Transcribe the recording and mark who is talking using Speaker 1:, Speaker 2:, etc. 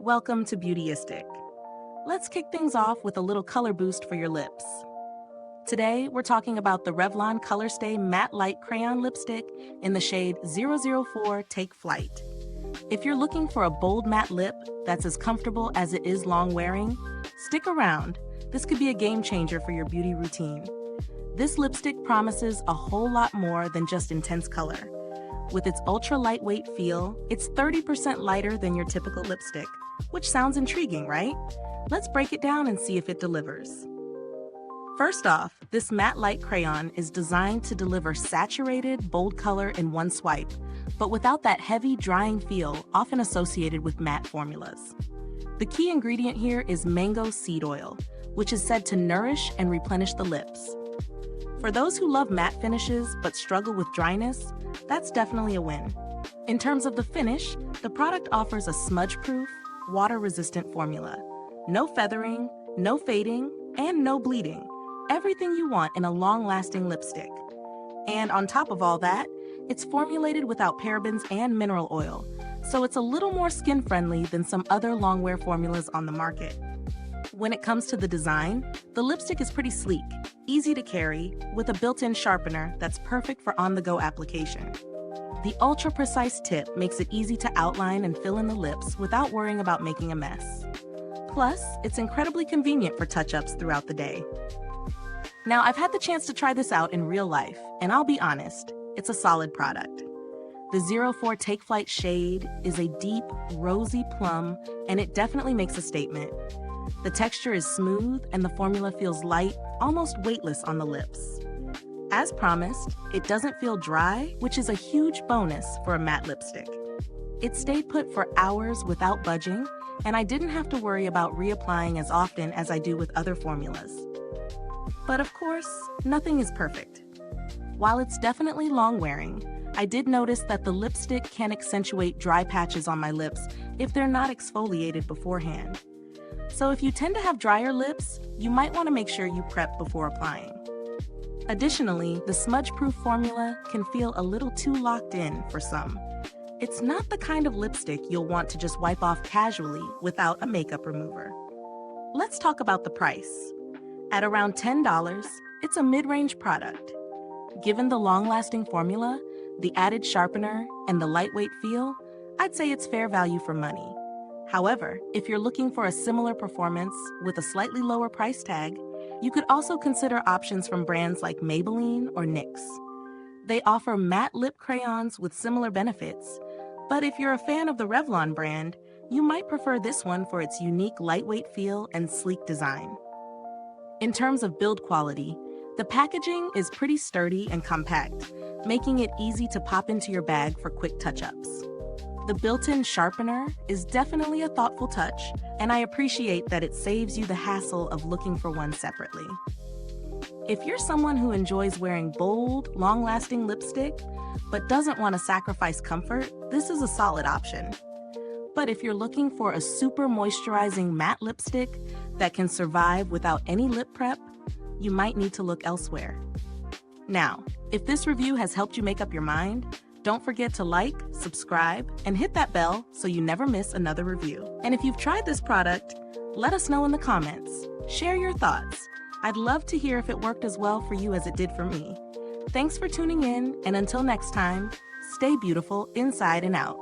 Speaker 1: Welcome to Beautyistic. Let's kick things off with a little color boost for your lips. Today, we're talking about the Revlon ColorStay Matte Lite Crayon Lipstick in the shade 004 Take Flight. If you're looking for a bold matte lip that's as comfortable as it is long-wearing, stick around. This could be a game changer for your beauty routine. This lipstick promises a whole lot more than just intense color. With its ultra-lightweight feel, it's 30% lighter than your typical lipstick, which sounds intriguing, right? Let's break it down and see if it delivers. First off, this matte light crayon is designed to deliver saturated, bold color in one swipe, but without that heavy, drying feel often associated with matte formulas. The key ingredient here is mango seed oil, which is said to nourish and replenish the lips. For those who love matte finishes but struggle with dryness, that's definitely a win. In terms of the finish, the product offers a smudge-proof, water-resistant formula. No feathering, no fading, and no bleeding. Everything you want in a long-lasting lipstick. And on top of all that, it's formulated without parabens and mineral oil, so it's a little more skin-friendly than some other long-wear formulas on the market. When it comes to the design, the lipstick is pretty sleek, easy to carry, with a built-in sharpener that's perfect for on-the-go application. The ultra-precise tip makes it easy to outline and fill in the lips without worrying about making a mess. Plus, it's incredibly convenient for touch-ups throughout the day. Now, I've had the chance to try this out in real life, and I'll be honest, it's a solid product. The 04 Take Flight shade is a deep, rosy plum, and it definitely makes a statement. The texture is smooth, and the formula feels light, almost weightless on the lips. As promised, it doesn't feel dry, which is a huge bonus for a matte lipstick. It stayed put for hours without budging, and I didn't have to worry about reapplying as often as I do with other formulas. But of course, nothing is perfect. While it's definitely long-wearing, I did notice that the lipstick can accentuate dry patches on my lips if they're not exfoliated beforehand. So if you tend to have drier lips, you might want to make sure you prep before applying. Additionally, the smudge-proof formula can feel a little too locked in for some. It's not the kind of lipstick you'll want to just wipe off casually without a makeup remover. Let's talk about the price. At around $10, it's a mid-range product. Given the long-lasting formula, the added sharpener, and the lightweight feel, I'd say it's fair value for money. However, if you're looking for a similar performance with a slightly lower price tag, you could also consider options from brands like Maybelline or NYX. They offer matte lip crayons with similar benefits, but if you're a fan of the Revlon brand, you might prefer this one for its unique lightweight feel and sleek design. In terms of build quality, the packaging is pretty sturdy and compact, making it easy to pop into your bag for quick touch-ups. The built-in sharpener is definitely a thoughtful touch, and I appreciate that it saves you the hassle of looking for one separately. If you're someone who enjoys wearing bold, long-lasting lipstick, but doesn't want to sacrifice comfort, this is a solid option. But if you're looking for a super moisturizing matte lipstick that can survive without any lip prep, you might need to look elsewhere. Now, if this review has helped you make up your mind, don't forget to like, subscribe, and hit that bell so you never miss another review. And if you've tried this product, let us know in the comments. Share your thoughts. I'd love to hear if it worked as well for you as it did for me. Thanks for tuning in, and until next time, stay beautiful inside and out.